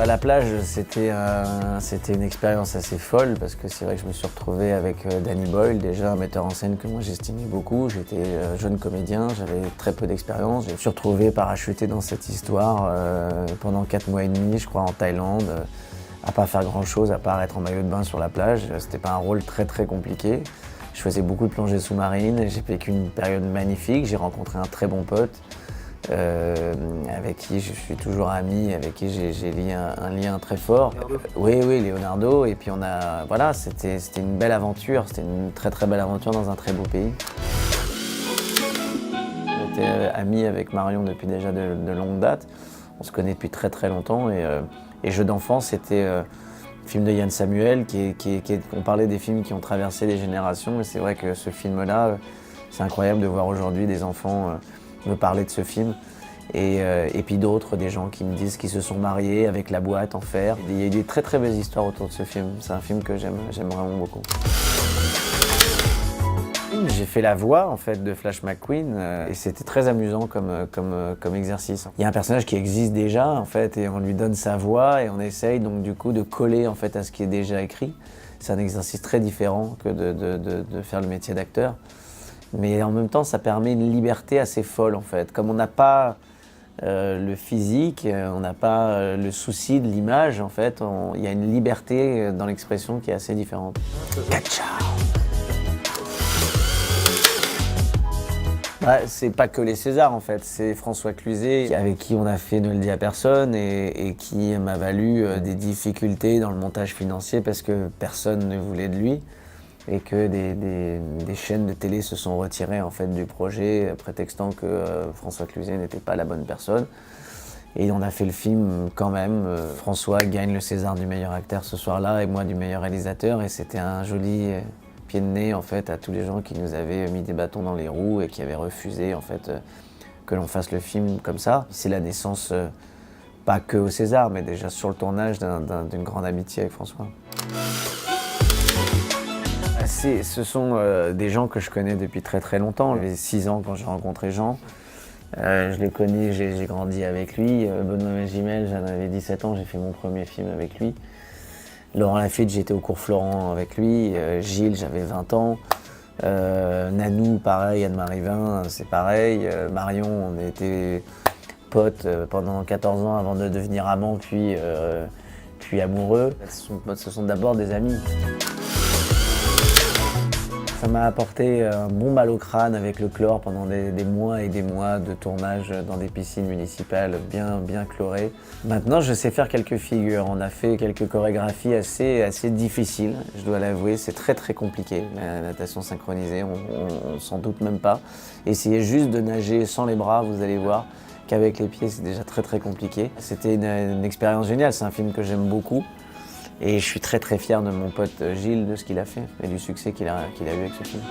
La plage, c'était une expérience assez folle parce que c'est vrai que je me suis retrouvé avec Danny Boyle, déjà un metteur en scène que moi j'estimais beaucoup. J'étais jeune comédien, j'avais très peu d'expérience. Je me suis retrouvé parachuté dans cette histoire pendant 4 mois et demi, je crois, en Thaïlande, à pas faire grand chose, à part être en maillot de bain sur la plage. C'était pas un rôle très très compliqué. Je faisais beaucoup de plongées sous-marines, j'ai vécu une période magnifique, j'ai rencontré un très bon pote. Avec qui je suis toujours ami, avec qui j'ai lié un lien très fort. Oui, Leonardo. Et puis c'était une belle aventure, c'était une très très belle aventure dans un très beau pays. J'étais ami avec Marion depuis déjà de longue date. On se connaît depuis très très longtemps et Jeux d'enfant, c'était un film de Yann Samuel on parlait des films qui ont traversé les générations et c'est vrai que ce film-là, c'est incroyable de voir aujourd'hui des enfants me parler de ce film et puis d'autres, des gens qui me disent qu'ils se sont mariés avec la boîte en fer. Il y a des très très belles histoires autour de ce film, c'est un film que j'aime vraiment beaucoup. J'ai fait la voix en fait de Flash McQueen et c'était très amusant comme exercice. Il y a un personnage qui existe déjà en fait et on lui donne sa voix et on essaye donc du coup de coller en fait à ce qui est déjà écrit. C'est un exercice très différent que de faire le métier d'acteur. Mais en même temps, ça permet une liberté assez folle en fait. Comme on n'a pas le physique, on n'a pas le souci de l'image, en fait, il y a une liberté dans l'expression qui est assez différente. Ciao. C'est pas que les Césars en fait, c'est François Cluzet avec qui on a fait Ne le dis à personne et qui m'a valu des difficultés dans le montage financier parce que personne ne voulait de lui. Et que des chaînes de télé se sont retirées en fait du projet, prétextant que François Cluzet n'était pas la bonne personne. Et on a fait le film quand même. François gagne le César du meilleur acteur ce soir-là et moi du meilleur réalisateur. Et c'était un joli pied de nez en fait à tous les gens qui nous avaient mis des bâtons dans les roues et qui avaient refusé en fait que l'on fasse le film comme ça. C'est la naissance, pas que au César, mais déjà sur le tournage d'une grande amitié avec François. Ce sont des gens que je connais depuis très très longtemps. J'avais 6 ans quand j'ai rencontré Jean. Je l'ai connu, j'ai grandi avec lui. Benoît Magimel, j'en avais 17 ans, j'ai fait mon premier film avec lui. Laurent Lafitte, j'étais au cours Florent avec lui. Gilles, j'avais 20 ans. Nanou, pareil, Anne-Marie Vin, c'est pareil. Marion, on était potes pendant 14 ans avant de devenir amants, puis amoureux. Ce sont d'abord des amis. Ça m'a apporté un bon mal au crâne avec le chlore pendant des mois et des mois de tournage dans des piscines municipales bien chlorées. Maintenant, je sais faire quelques figures. On a fait quelques chorégraphies assez difficiles, je dois l'avouer. C'est très très compliqué, la natation synchronisée, on s'en doute même pas. Essayez juste de nager sans les bras, vous allez voir qu'avec les pieds, c'est déjà très très compliqué. C'était une expérience géniale, c'est un film que j'aime beaucoup. Et je suis très très fier de mon pote Gilles, de ce qu'il a fait et du succès qu'il a eu avec ce film.